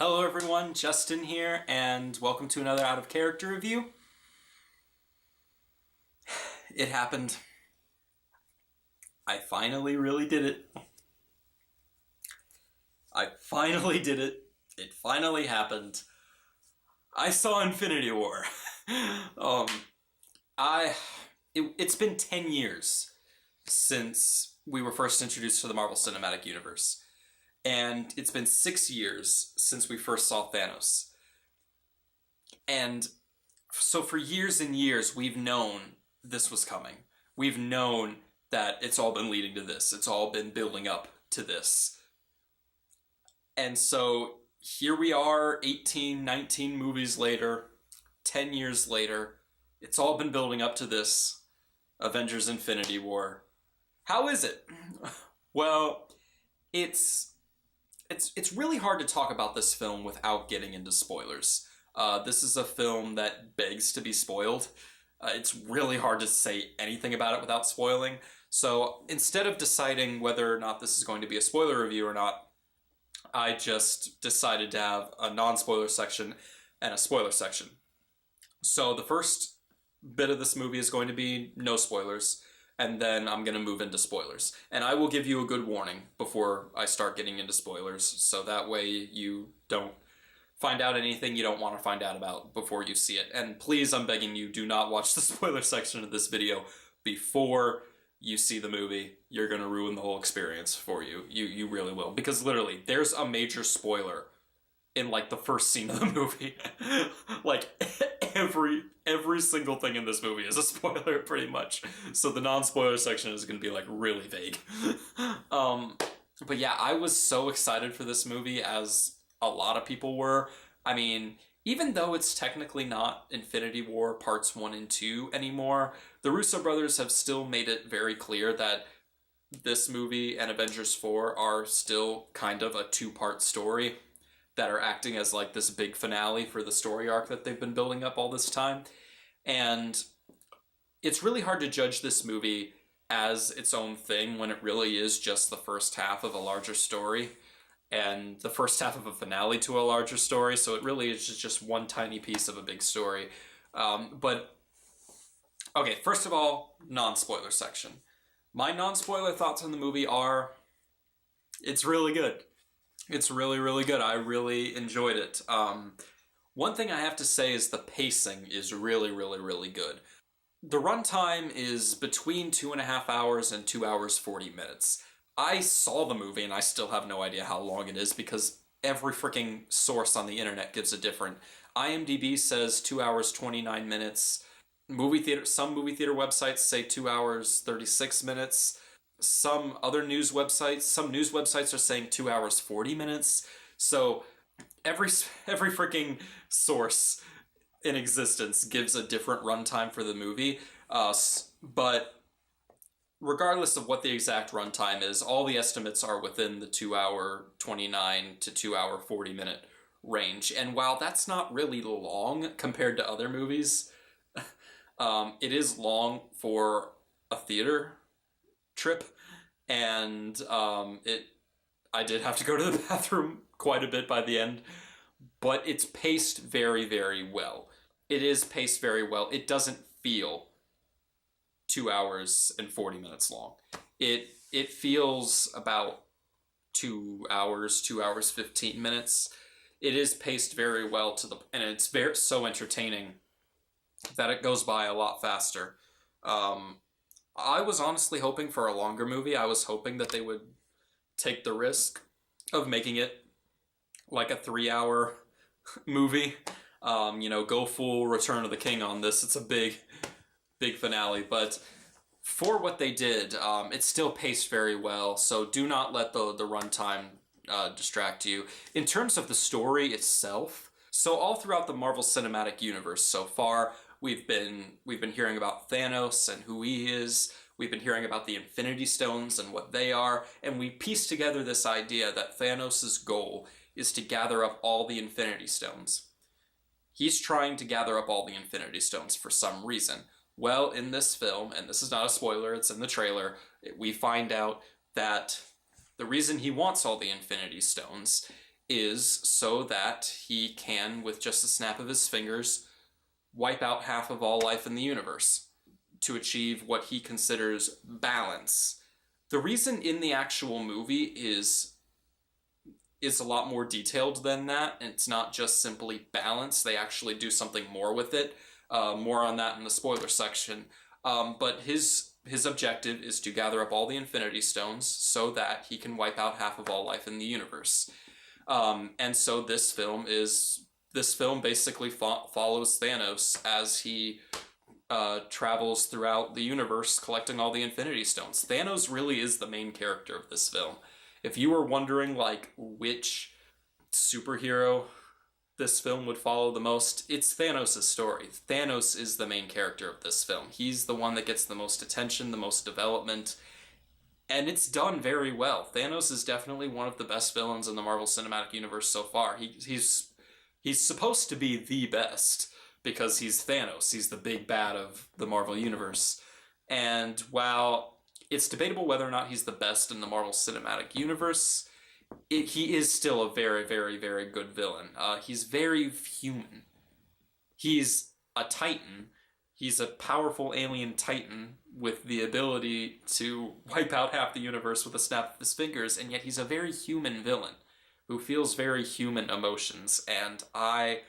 Hello everyone, Justin here, and welcome to another Out of Character review. It happened. I finally really did it. I finally did it. It finally happened. I saw Infinity War. um, it's been 10 years since we were first introduced to the Marvel Cinematic Universe. And it's been 6 years since we first saw Thanos. And so for years and years, we've known this was coming. We've known that it's all been leading to this. It's all been building up to this. And so here we are, 18, 19 movies later, 10 years later. It's all been building up to this. Avengers Infinity War. How is it? Well, it's really hard to talk about this film without getting into spoilers. This is a film that begs to be spoiled. It's really hard to say anything about it without spoiling. So instead of deciding whether or not this is going to be a spoiler review or not, I just decided to have a non-spoiler section and a spoiler section. So the first bit of this movie is going to be no spoilers, and then I'm going to move into spoilers. And I will give you a good warning before I start getting into spoilers, so that way you don't find out anything you don't want to find out about before you see it. And please, I'm begging you, do not watch the spoiler section of this video before you see the movie. You're going to ruin the whole experience for you. You really will. Because literally, there's a major spoiler in like the first scene of the movie. Like every single thing in this movie is a spoiler pretty much. So the non-spoiler section is going to be like really vague. But yeah, I was so excited for this movie, as a lot of people were. I mean, even though it's technically not Infinity War Parts 1 and 2 anymore, the Russo brothers have still made it very clear that this movie and Avengers 4 are still kind of a two-part story that are acting as like this big finale for the story arc that they've been building up all this time. And it's really hard to judge this movie as its own thing when it really is just the first half of a larger story and the first half of a finale to a larger story. So it really is just one tiny piece of a big story. But okay, first of all, non-spoiler section. My non-spoiler thoughts on the movie are, it's really good. It's really, really good. I really enjoyed it. One thing I have to say is the pacing is really, really, really good. The runtime is between 2.5 hours and 2 hours 40 minutes. I saw the movie and I still have no idea how long it is because every freaking source on the internet gives a different. IMDb says 2 hours 29 minutes. Some movie theater websites say 2 hours 36 minutes. Some news websites are saying 2 hours 40 minutes. So every freaking source in existence gives a different runtime for the movie. But regardless of what the exact runtime is, all the estimates are within the 2 hour 29 to 2 hour 40 minute range. And while that's not really long compared to other movies, it is long for a theater trip. And I did have to go to the bathroom quite a bit by the end, but it's paced very, very well. It is paced very well. It doesn't feel 2 hours and 40 minutes long. It feels about 2 hours 15 minutes. It is paced very well and it's so entertaining that it goes by a lot faster. I was honestly hoping for a longer movie. I was hoping that they would take the risk of making it like a 3-hour movie. Go full Return of the King on this. It's a big finale. But for what they did, it's still paced very well. So do not let the runtime distract you. In terms of the story itself, so all throughout the Marvel Cinematic Universe so far, we've been hearing about Thanos and who he is. We've been hearing about the Infinity Stones and what they are. And we pieced together this idea that Thanos' goal is to gather up all the Infinity Stones. He's trying to gather up all the Infinity Stones for some reason. Well, in this film, and this is not a spoiler, it's in the trailer, we find out that the reason he wants all the Infinity Stones is so that he can, with just a snap of his fingers, wipe out half of all life in the universe to achieve what he considers balance. The reason in the actual movie is a lot more detailed than that, and it's not just simply balance. They actually do something more with it. More on that in the spoiler section. But his objective is to gather up all the Infinity Stones so that he can wipe out half of all life in the universe. And so this film basically follows Thanos as he travels throughout the universe collecting all the Infinity Stones. Thanos really is the main character of this film. If you were wondering like which superhero this film would follow the most, it's Thanos' story. Thanos is the main character of this film. He's the one that gets the most attention, the most development, and it's done very well. Thanos is definitely one of the best villains in the Marvel Cinematic Universe so far. He's supposed to be the best because he's Thanos. He's the big bad of the Marvel Universe. And while it's debatable whether or not he's the best in the Marvel Cinematic Universe, he is still a very, very, very good villain. He's very human. He's a Titan. He's a powerful alien Titan with the ability to wipe out half the universe with a snap of his fingers, and yet he's a very human villain who feels very human emotions, and I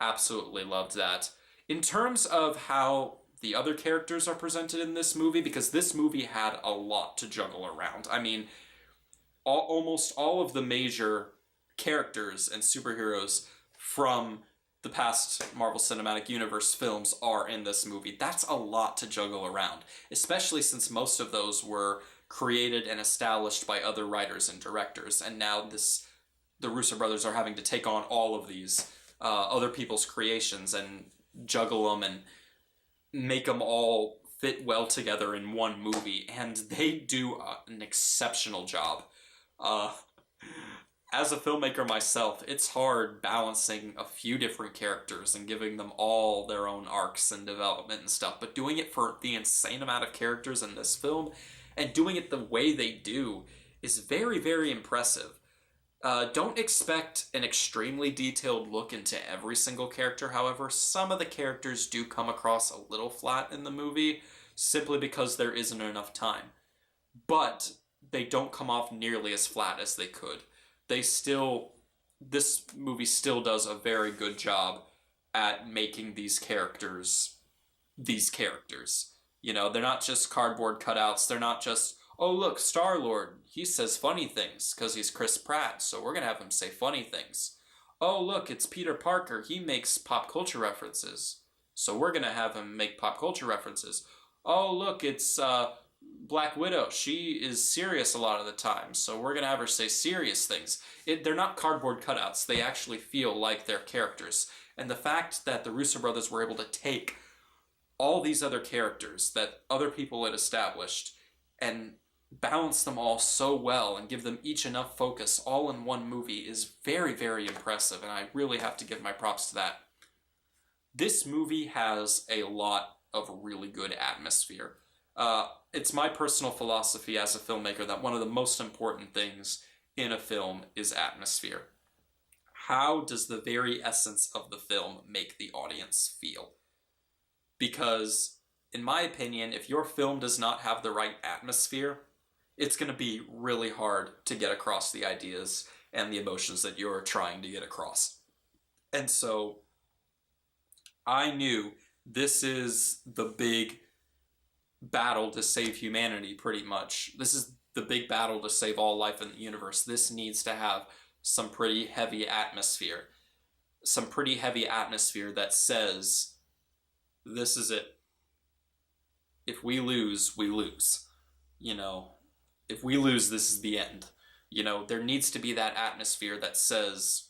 absolutely loved that. In terms of how the other characters are presented in this movie, because this movie had a lot to juggle around. I mean, almost all of the major characters and superheroes from the past Marvel Cinematic Universe films are in this movie. That's a lot to juggle around, especially since most of those were created and established by other writers and directors, and now the Russo brothers are having to take on all of these other people's creations and juggle them and make them all fit well together in one movie, and they do an exceptional job. As a filmmaker myself, it's hard balancing a few different characters and giving them all their own arcs and development and stuff, but doing it for the insane amount of characters in this film and doing it the way they do is very, very impressive. Don't expect an extremely detailed look into every single character, however. Some of the characters do come across a little flat in the movie, simply because there isn't enough time. But they don't come off nearly as flat as they could. This movie still does a very good job at making these characters. You know, they're not just cardboard cutouts, they're not just, oh look, Star-Lord, he says funny things because he's Chris Pratt, so we're going to have him say funny things. Oh look, it's Peter Parker, he makes pop culture references, so we're going to have him make pop culture references. Oh look, it's Black Widow, she is serious a lot of the time, so we're going to have her say serious things. They're not cardboard cutouts, they actually feel like they're characters. And the fact that the Russo brothers were able to take all these other characters that other people had established and balance them all so well and give them each enough focus all in one movie is very, very impressive, and I really have to give my props to that. This movie has a lot of really good atmosphere. It's my personal philosophy as a filmmaker that one of the most important things in a film is atmosphere. How does the very essence of the film make the audience feel? Because, in my opinion, if your film does not have the right atmosphere, it's going to be really hard to get across the ideas and the emotions that you're trying to get across. And so, I knew this is the big battle to save humanity, pretty much. This is the big battle to save all life in the universe. This needs to have some pretty heavy atmosphere. Some pretty heavy atmosphere that says, this is it. If we lose, we lose. You know, if we lose, this is the end. You know, there needs to be that atmosphere that says,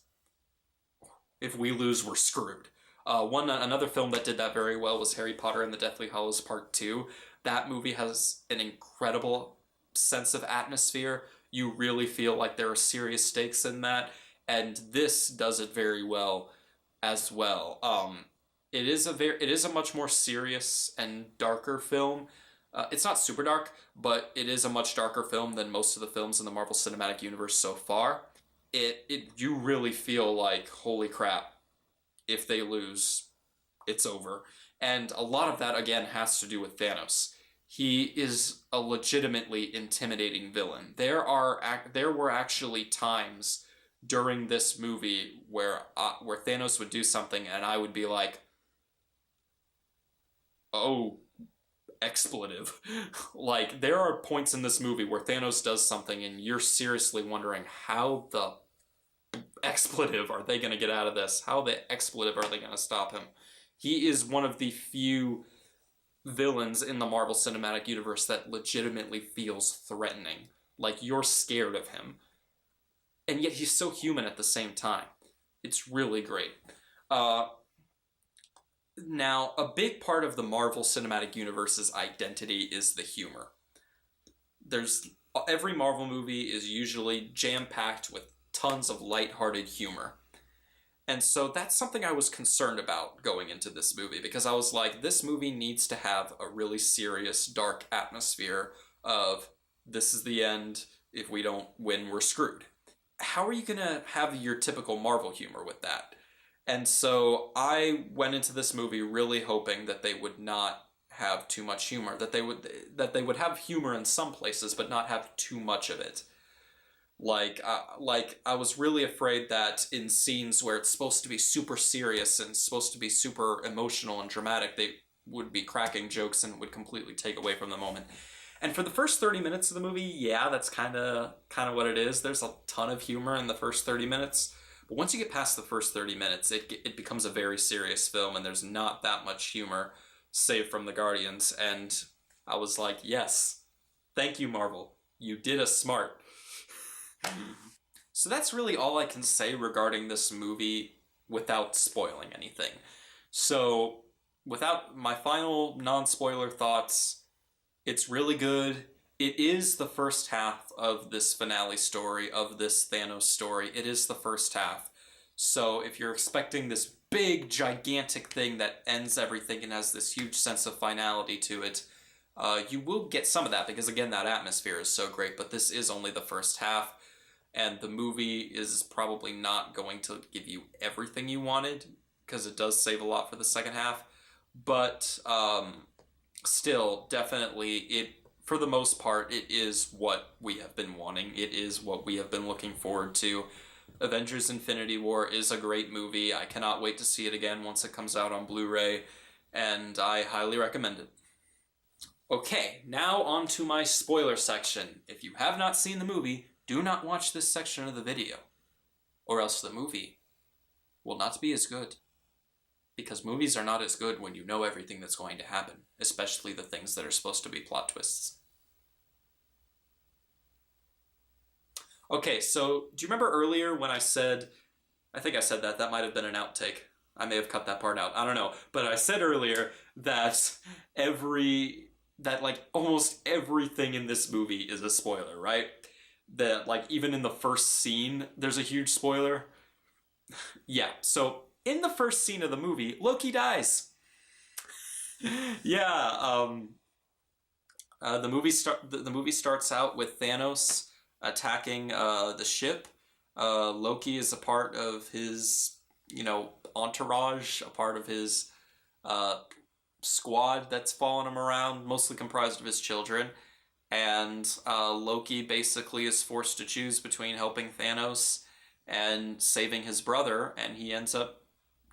if we lose, we're screwed. Another film that did that very well was Harry Potter and the Deathly Hallows Part 2. That movie has an incredible sense of atmosphere. You really feel like there are serious stakes in that, and this does it very well as well. It is a much more serious and darker film. It's not super dark, but it is a much darker film than most of the films in the Marvel Cinematic Universe so far. it you really feel like, holy crap, if they lose, it's over. And a lot of that, again, has to do with Thanos. He is a legitimately intimidating villain. There were actually times during this movie where Thanos would do something and I would be like, oh, expletive. Like, there are points in this movie where Thanos does something and you're seriously wondering how the expletive are they going to get out of this? How the expletive are they going to stop him? He is one of the few villains in the Marvel Cinematic Universe that legitimately feels threatening. Like, you're scared of him. And yet he's so human at the same time. It's really great. Now, a big part of the Marvel Cinematic Universe's identity is the humor. Every Marvel movie is usually jam-packed with tons of lighthearted humor. And so that's something I was concerned about going into this movie, because I was like, this movie needs to have a really serious, dark atmosphere of, this is the end, if we don't win, we're screwed. How are you going to have your typical Marvel humor with that? And so I went into this movie really hoping that they would not have too much humor, that they would have humor in some places, but not have too much of it. Like I was really afraid that in scenes where it's supposed to be super serious and supposed to be super emotional and dramatic, they would be cracking jokes and would completely take away from the moment. And for the first 30 minutes of the movie, yeah, that's kind of what it is. There's a ton of humor in the first 30 minutes. But once you get past the first 30 minutes, it becomes a very serious film, and there's not that much humor, save from the Guardians. And I was like, yes, thank you, Marvel. You did us smart. So that's really all I can say regarding this movie without spoiling anything. So, without my final non-spoiler thoughts, it's really good. It is the first half of this finale story, of this Thanos story. It is the first half. So if you're expecting this big, gigantic thing that ends everything and has this huge sense of finality to it, you will get some of that, because again, that atmosphere is so great, but this is only the first half, and the movie is probably not going to give you everything you wanted, because it does save a lot for the second half, but still, definitely, for the most part, it is what we have been wanting. It is what we have been looking forward to. Avengers Infinity War is a great movie. I cannot wait to see it again once it comes out on Blu-ray, and I highly recommend it. Okay, now on to my spoiler section. If you have not seen the movie, do not watch this section of the video, or else the movie will not be as good. Because movies are not as good when you know everything that's going to happen, especially the things that are supposed to be plot twists. Okay, so do you remember earlier when I said, I think I said that might have been an outtake. I may have cut that part out, I don't know. But I said earlier that almost everything in this movie is a spoiler, right? That like even in the first scene, there's a huge spoiler. Yeah, so in the first scene of the movie, Loki dies. Yeah, the movie starts out with Thanos attacking the ship. Loki is a part of his, entourage, a part of his squad that's following him around, mostly comprised of his children. And Loki basically is forced to choose between helping Thanos and saving his brother, and he ends up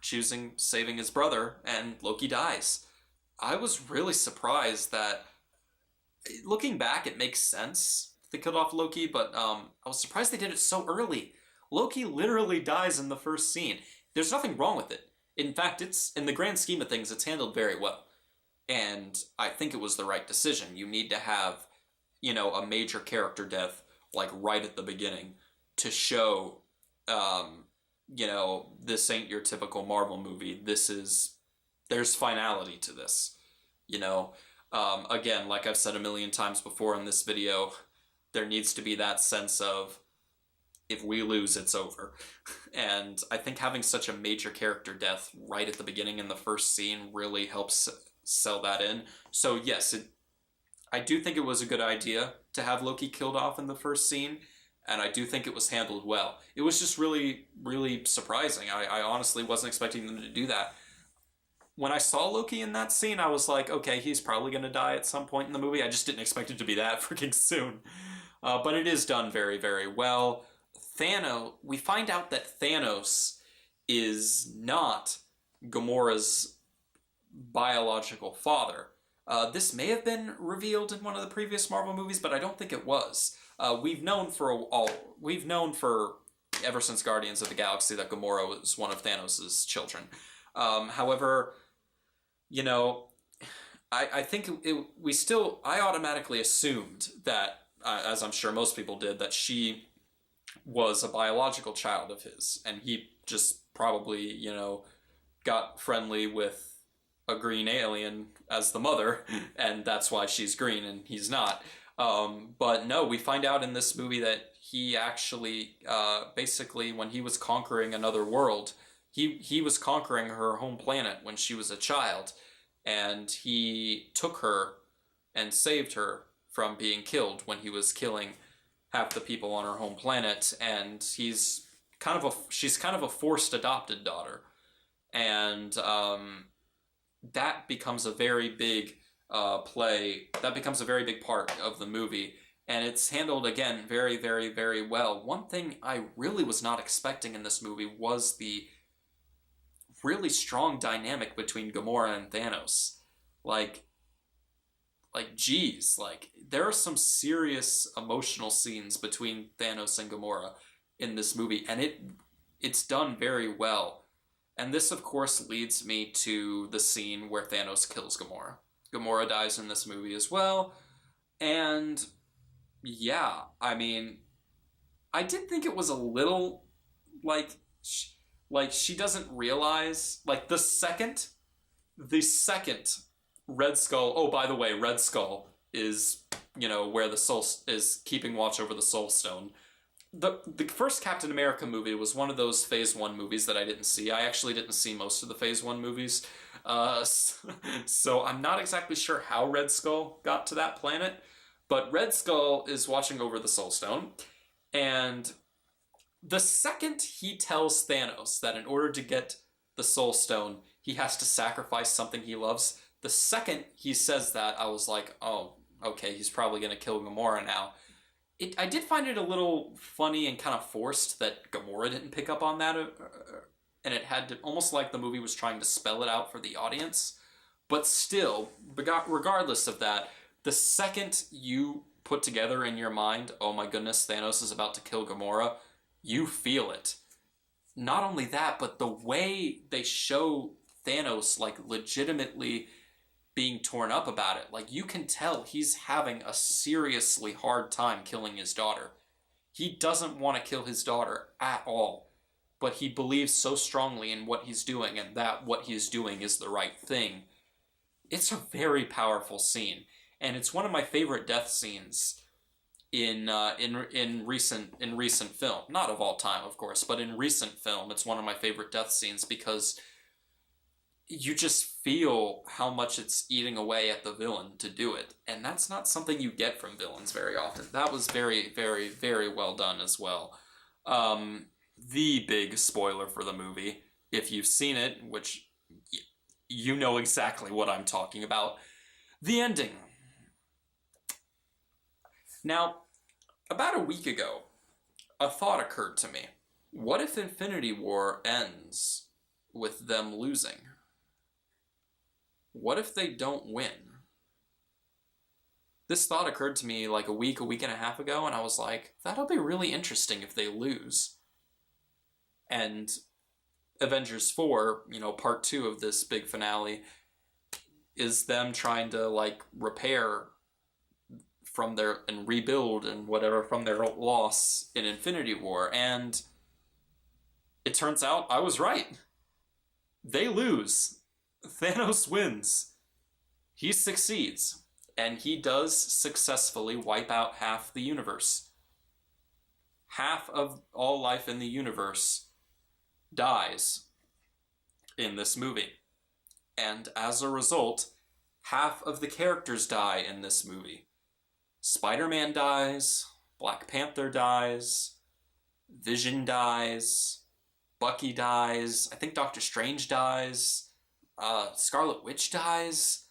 choosing saving his brother, and Loki dies. I was really surprised that, looking back, it makes sense they killed off Loki, but I was surprised they did it so early. Loki literally dies in the first scene. There's nothing wrong with it. In fact, it's, in the grand scheme of things, it's handled very well. And I think it was the right decision. You need to have, a major character death, like, right at the beginning to show, this ain't your typical Marvel movie. There's finality to this, Again, like I've said a million times before in this video, there needs to be that sense of, if we lose, it's over. And I think having such a major character death right at the beginning in the first scene really helps sell that in. So yes, I do think it was a good idea to have Loki killed off in the first scene, and I do think it was handled well. It was just really, really surprising. I honestly wasn't expecting them to do that. When I saw Loki in that scene, I was like, okay, he's probably going to die at some point in the movie. I just didn't expect it to be that freaking soon. But it is done very, very well. We find out that Thanos is not Gamora's biological father. This may have been revealed in one of the previous Marvel movies, but I don't think it was. We've known for ever since Guardians of the Galaxy that Gamora was one of Thanos' children. However, you know, I think I automatically assumed that, as I'm sure most people did, that she was a biological child of his, and he just probably, got friendly with a green alien as the mother, and that's why she's green and he's not. But no, we find out in this movie that he actually, basically, when he was conquering another world, he was conquering her home planet when she was a child, and he took her and saved her from being killed when he was killing half the people on her home planet, and she's kind of a forced adopted daughter, and that becomes a very big that becomes a very big part of the movie, and it's handled again very, very, very well. One thing I really was not expecting in this movie was the really strong dynamic between Gamora and Thanos. Geez, there are some serious emotional scenes between Thanos and Gamora in this movie, and it's done very well. And this, of course, leads me to the scene where Thanos kills Gamora. Gamora dies in this movie as well, and yeah, I mean, I did think it was a little, she doesn't realize, the second Red Skull, oh, by the way, Red Skull is, where the soul is keeping watch over the Soul Stone. The first Captain America movie was one of those Phase 1 movies that I didn't see. I actually didn't see most of the Phase 1 movies. So I'm not exactly sure how Red Skull got to that planet, but Red Skull is watching over the Soul Stone, and the second he tells Thanos that in order to get the Soul Stone, he has to sacrifice something he loves, the second he says that, I was like, oh, okay, he's probably going to kill Gamora now. I did find it a little funny and kind of forced that Gamora didn't pick up on that, and it had to, almost like the movie was trying to spell it out for the audience. But still, regardless of that, the second you put together in your mind, oh my goodness, Thanos is about to kill Gamora, you feel it. Not only that, but the way they show Thanos, legitimately being torn up about it. You can tell he's having a seriously hard time killing his daughter. He doesn't want to kill his daughter at all, but he believes so strongly in what he's doing and that what he's doing is the right thing. It's a very powerful scene, and it's one of my favorite death scenes in recent film. Not of all time, of course, but in recent film, it's one of my favorite death scenes because you just feel how much it's eating away at the villain to do it. And that's not something you get from villains very often. That was very, very, very well done as well. The big spoiler for the movie, if you've seen it, which you know exactly what I'm talking about, the ending. Now, about a week ago, a thought occurred to me. What if Infinity War ends with them losing? What if they don't win? This thought occurred to me a week and a half ago, and I was like, that'll be really interesting if they lose. And Avengers 4, part 2 of this big finale, is them trying to, repair and rebuild and whatever from their loss in Infinity War. And it turns out I was right. They lose. Thanos wins. He succeeds, and he does successfully wipe out half the universe. Half of all life in the universe dies in this movie. And as a result, half of the characters die in this movie. Spider-Man dies, Black Panther dies, Vision dies, Bucky dies, I think Doctor Strange dies, Scarlet Witch dies.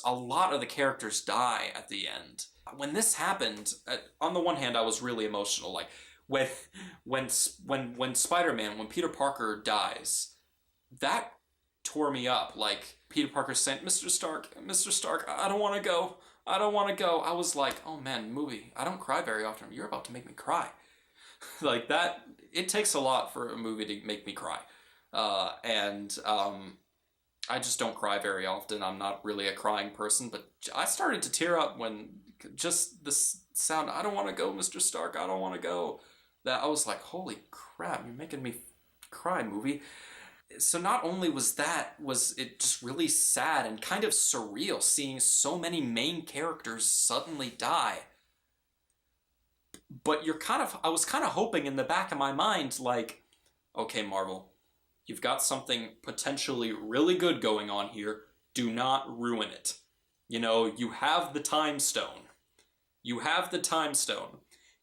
A lot of the characters die at the end. When this happened, on the one hand, I was really emotional. Like when when Spider-Man, when Peter Parker dies, that tore me up. Like Peter Parker saying, Mr. Stark, I don't want to go. I don't want to go. I was like, oh man, movie. I don't cry very often. You're about to make me cry. Like that. It takes a lot for a movie to make me cry, and I just don't cry very often. I'm not really a crying person, but I started to tear up when just this sound, I don't want to go, Mr. Stark, I don't want to go. That I was like, holy crap, you're making me cry, movie. So not only was it just really sad and kind of surreal seeing so many main characters suddenly die. But I was kind of hoping in the back of my mind, like, okay, Marvel, you've got something potentially really good going on here. Do not ruin it. You know, you have the Time Stone. You have the Time Stone.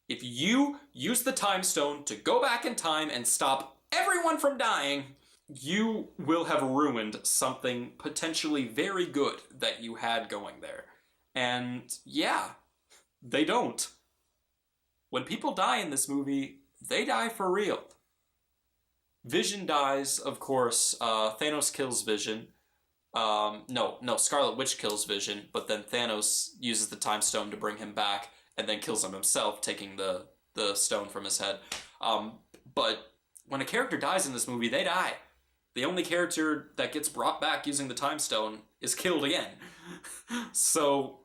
If you use the Time Stone to go back in time and stop everyone from dying, you will have ruined something potentially very good that you had going there. And yeah, they don't. When people die in this movie, they die for real. Vision dies, of course. Thanos kills Vision. No, Scarlet Witch kills Vision, but then Thanos uses the Time Stone to bring him back, and then kills him himself, taking the stone from his head. But when a character dies in this movie, they die. The only character that gets brought back using the Time Stone is killed again. So,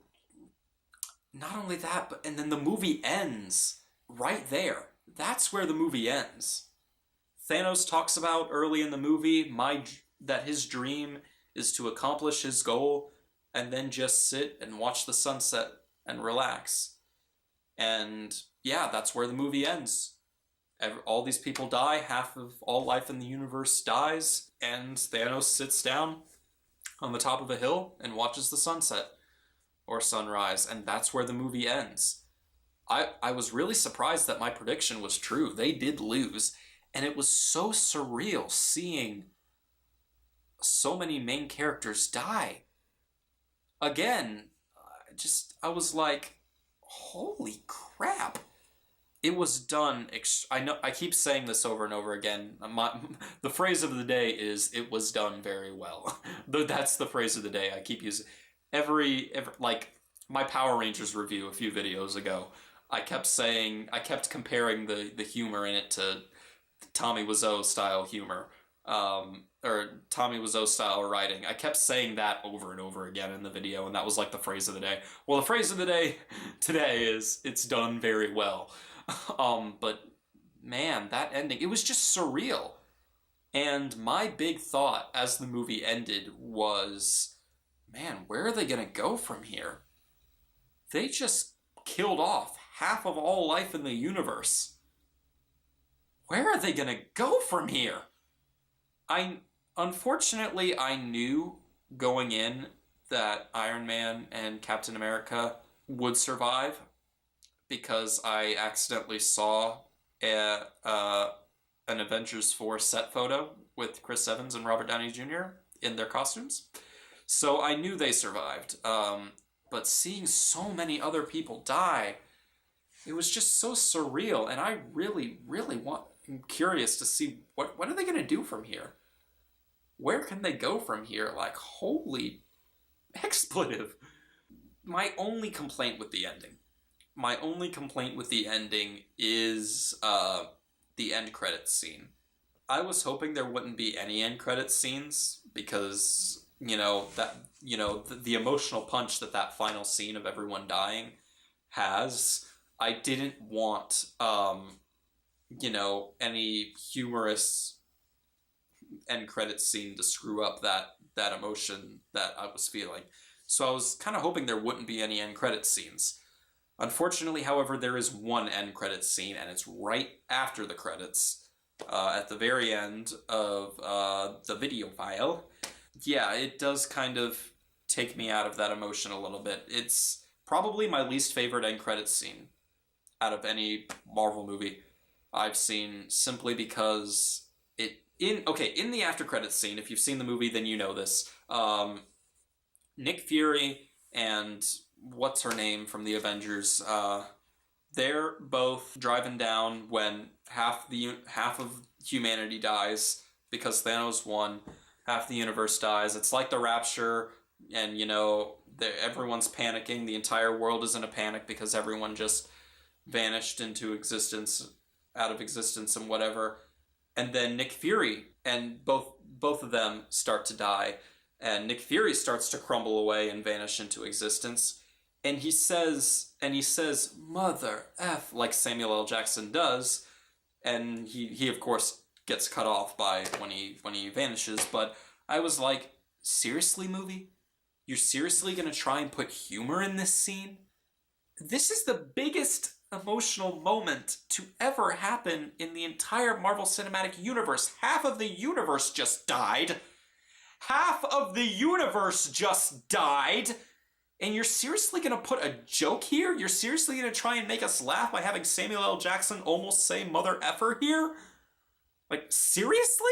not only that, and then the movie ends right there. That's where the movie ends. Thanos talks about early in the movie that his dream is to accomplish his goal and then just sit and watch the sunset and relax. And yeah, that's where the movie ends. All these people die, half of all life in the universe dies, and Thanos sits down on the top of a hill and watches the sunset or sunrise, and that's where the movie ends. I was really surprised that my prediction was true. They did lose, and it was so surreal seeing so many main characters die. Again, I was like, holy crap. It was done. I know I keep saying this over and over again. The phrase of the day is "it was done very well." That's the phrase of the day I keep using. Every like my Power Rangers review a few videos ago, I kept comparing the humor in it to Tommy Wiseau style humor, or Tommy Wiseau style writing. I kept saying that over and over again in the video, and that was like the phrase of the day. Well, the phrase of the day today is "it's done very well." But man, that ending, it was just surreal. And my big thought as the movie ended was, man, where are they gonna go from here? They just killed off half of all life in the universe. Where are they gonna go from here? Unfortunately, I knew going in that Iron Man and Captain America would survive, because I accidentally saw an Avengers 4 set photo with Chris Evans and Robert Downey Jr. in their costumes. So I knew they survived. But seeing so many other people die, it was just so surreal. And I really, really I'm curious to see what are they going to do from here? Where can they go from here? Like, holy expletive. My only complaint with the ending is the end credits scene. I was hoping there wouldn't be any end credits scenes because, the emotional punch that final scene of everyone dying has. I didn't want, any humorous end credits scene to screw up that emotion that I was feeling. So I was kind of hoping there wouldn't be any end credits scenes. Unfortunately, however, there is one end credits scene, and it's right after the credits, at the very end of the video file. Yeah, it does kind of take me out of that emotion a little bit. It's probably my least favorite end credits scene. out of any Marvel movie I've seen, simply because in the after credits scene, if you've seen the movie, then you know this. Nick Fury and what's her name from the Avengers, they're both driving down when half of humanity dies because Thanos won. Half the universe dies. It's like the Rapture, and everyone's panicking. The entire world is in a panic because everyone just vanished into existence, out of existence, and whatever. And then Nick Fury and both of them start to die, and Nick Fury starts to crumble away and vanish into existence. And he says, "Mother F," like Samuel L. Jackson does, and he of course gets cut off by when he vanishes. But I was like, seriously, movie? You're seriously gonna try and put humor in this scene? This is the biggest emotional moment to ever happen in the entire Marvel Cinematic Universe. Half of the universe just died. Half of the universe just died. And you're seriously gonna put a joke here? You're seriously gonna try and make us laugh by having Samuel L. Jackson almost say mother effer here? Like, seriously?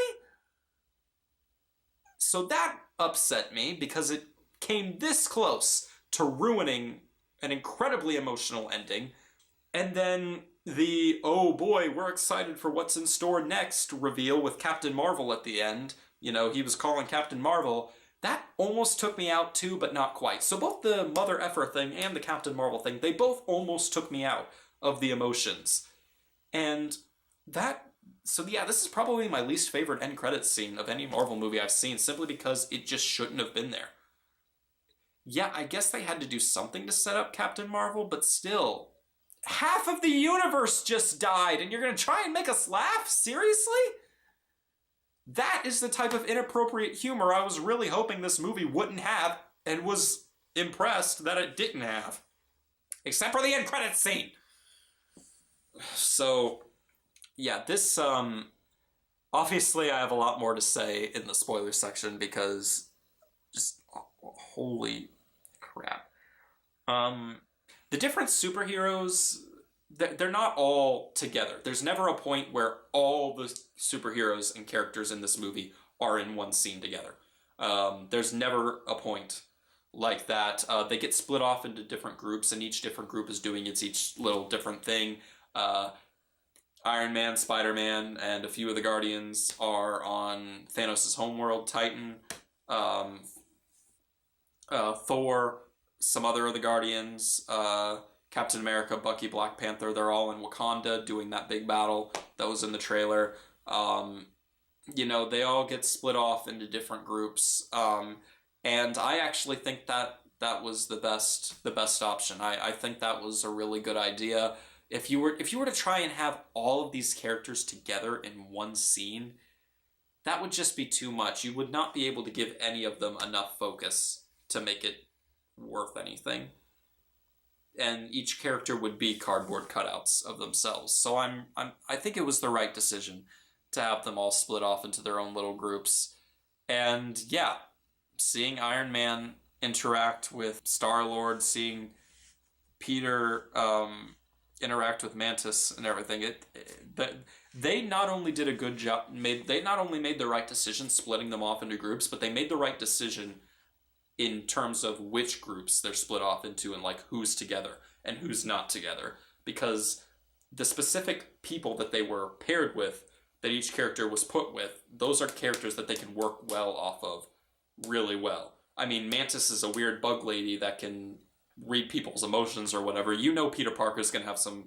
So that upset me because it came this close to ruining an incredibly emotional ending. And then the, oh boy, we're excited for what's in store next reveal with Captain Marvel at the end. He was calling Captain Marvel. That almost took me out too, but not quite. So both the mother effer thing and the Captain Marvel thing, they both almost took me out of the emotions. And this is probably my least favorite end credits scene of any Marvel movie I've seen, simply because it just shouldn't have been there. Yeah, I guess they had to do something to set up Captain Marvel, but still, half of the universe just died, and you're gonna try and make us laugh? Seriously? That is the type of inappropriate humor I was really hoping this movie wouldn't have, and was impressed that it didn't have. Except for the end credits scene! So, yeah, this, obviously I have a lot more to say in the spoiler section, because just, holy crap. The different superheroes, they're not all together. There's never a point where all the superheroes and characters in this movie are in one scene together. There's never a point like that. They get split off into different groups, and each different group is doing each little different thing. Iron Man, Spider-Man, and a few of the Guardians are on Thanos' homeworld, Titan. Thor, some other of the Guardians, Captain America, Bucky, Black Panther, they're all in Wakanda doing that big battle that was in the trailer. They all get split off into different groups. And I actually think that was the best option. I think that was a really good idea. If you were to try and have all of these characters together in one scene, that would just be too much. You would not be able to give any of them enough focus to make it worth anything. And each character would be cardboard cutouts of themselves. So I think it was the right decision to have them all split off into their own little groups. And yeah, seeing Iron Man interact with Star-Lord, seeing Peter interact with Mantis and everything, they not only did a good job, they not only made the right decision splitting them off into groups, but they made the right decision in terms of which groups they're split off into and like who's together and who's not together. Because the specific people that they were paired with, that each character was put with, those are characters that they can work well off of really well. I mean, Mantis is a weird bug lady that can read people's emotions or whatever. Peter Parker's going to have some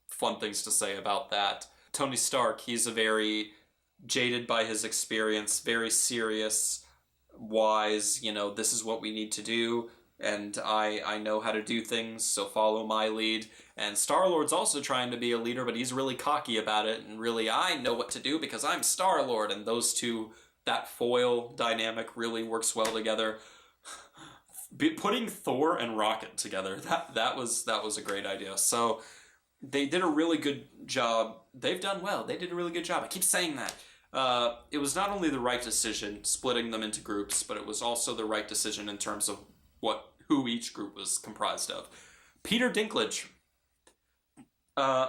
fun things to say about that. Tony Stark, he's a very jaded by his experience, very serious, wise, this is what we need to do, and I know how to do things, so follow my lead. And Star-Lord's also trying to be a leader, but he's really cocky about it, and really, I know what to do because I'm Star-Lord, and those two, that foil dynamic really works well together. Putting Thor and Rocket together, that was a great idea. So they did a really good job. They've done well. They did a really good job. I keep saying that. It was not only the right decision splitting them into groups, but it was also the right decision in terms of who each group was comprised of. Peter Dinklage, Uh,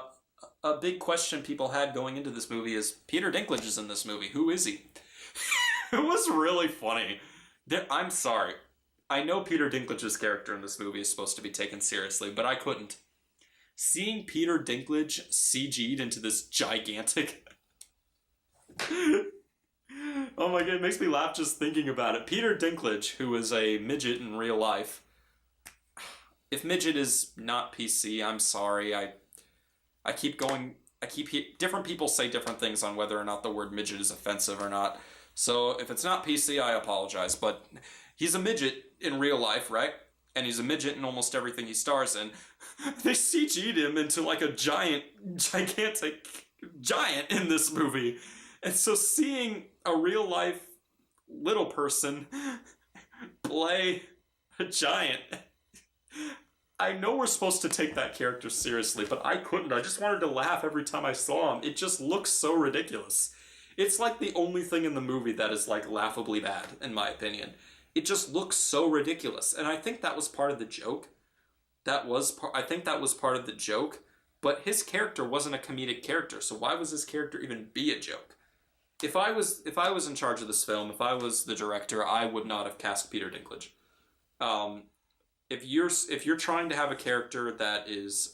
a big question people had going into this movie is Peter Dinklage is in this movie. Who is he? It was really funny. I'm sorry. I know Peter Dinklage's character in this movie is supposed to be taken seriously, but I couldn't. Seeing Peter Dinklage CG'd into this gigantic. Oh my god, it makes me laugh just thinking about it. Peter Dinklage, who is a midget in real life. If midget is not PC, I'm sorry. I keep going. Different people say different things on whether or not the word midget is offensive or not. So if it's not PC, I apologize. But he's a midget in real life, right? And he's a midget in almost everything he stars in. They CG'd him into like a gigantic giant in this movie. And so seeing a real life little person play a giant, I know we're supposed to take that character seriously, but I couldn't. I just wanted to laugh every time I saw him. It just looks so ridiculous. It's like the only thing in the movie that is like laughably bad, in my opinion. It just looks so ridiculous, and I think that was part of the joke. I think that was part of the joke, but his character wasn't a comedic character, so why was his character even be a joke? If I was in charge of this film, if I was the director, I would not have cast Peter Dinklage. If you're trying to have a character that is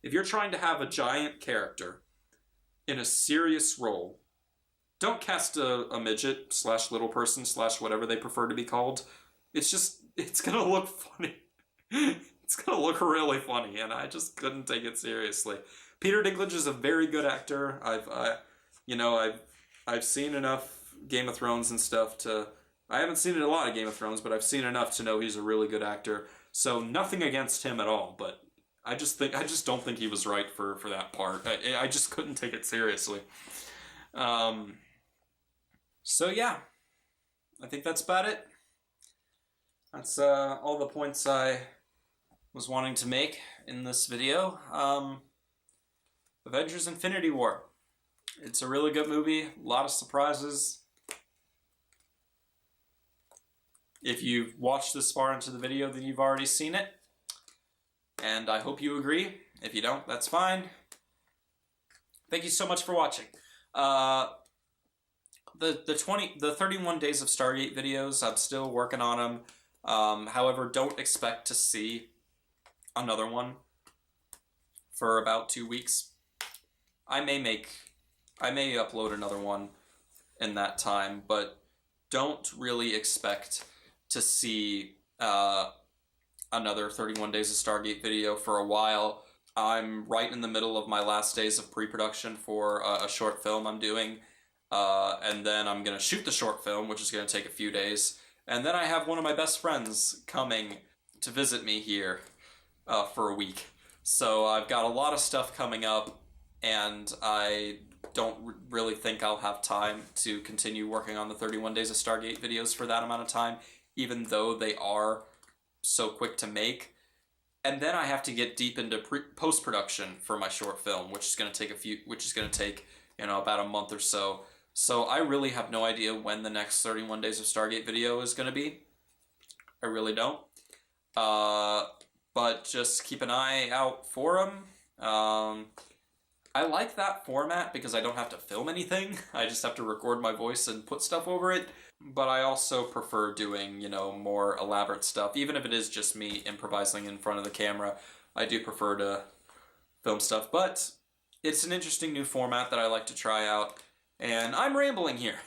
if you're trying to have a giant character in a serious role, don't cast a midget / little person / whatever they prefer to be called. It's gonna look funny. It's gonna look really funny, and I just couldn't take it seriously. Peter Dinklage is a very good actor. I've seen enough Game of Thrones and stuff to. I haven't seen a lot of Game of Thrones, but I've seen enough to know he's a really good actor. So nothing against him at all, but I just don't think he was right for that part. I just couldn't take it seriously. So yeah, I think that's about it. That's all the points I was wanting to make in this video. Avengers Infinity War. It's a really good movie, a lot of surprises. If you've watched this far into the video, then you've already seen it. And I hope you agree. If you don't, that's fine. Thank you so much for watching. The 31 Days of Stargate videos, I'm still working on them. However, don't expect to see another one for about 2 weeks. I may upload another one in that time, but don't really expect to see another 31 Days of Stargate video for a while. I'm right in the middle of my last days of pre-production for a short film I'm doing, and then I'm going to shoot the short film, which is going to take a few days, and then I have one of my best friends coming to visit me here for a week. So I've got a lot of stuff coming up, and I don't really think I'll have time to continue working on the 31 Days of Stargate videos for that amount of time, even though they are so quick to make. And then I have to get deep into post-production for my short film, which is going to take about a month or so. So I really have no idea when the next 31 Days of Stargate video is going to be. I really don't. But just keep an eye out for them. I like that format because I don't have to film anything. I just have to record my voice and put stuff over it. But I also prefer doing, more elaborate stuff. Even if it is just me improvising in front of the camera, I do prefer to film stuff. But it's an interesting new format that I like to try out. And I'm rambling here.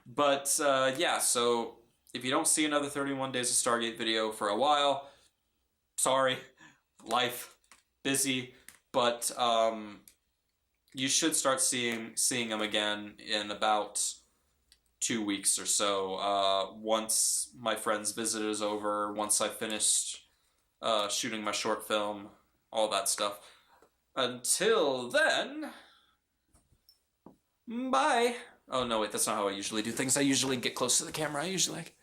But yeah, so if you don't see another 31 Days of Stargate video for a while, sorry, life, busy, but you should start seeing them again in about 2 weeks or so. Once my friend's visit is over, once I finished shooting my short film, all that stuff. Until then, bye. Oh no, wait, that's not how I usually do things. I usually get close to the camera. I usually like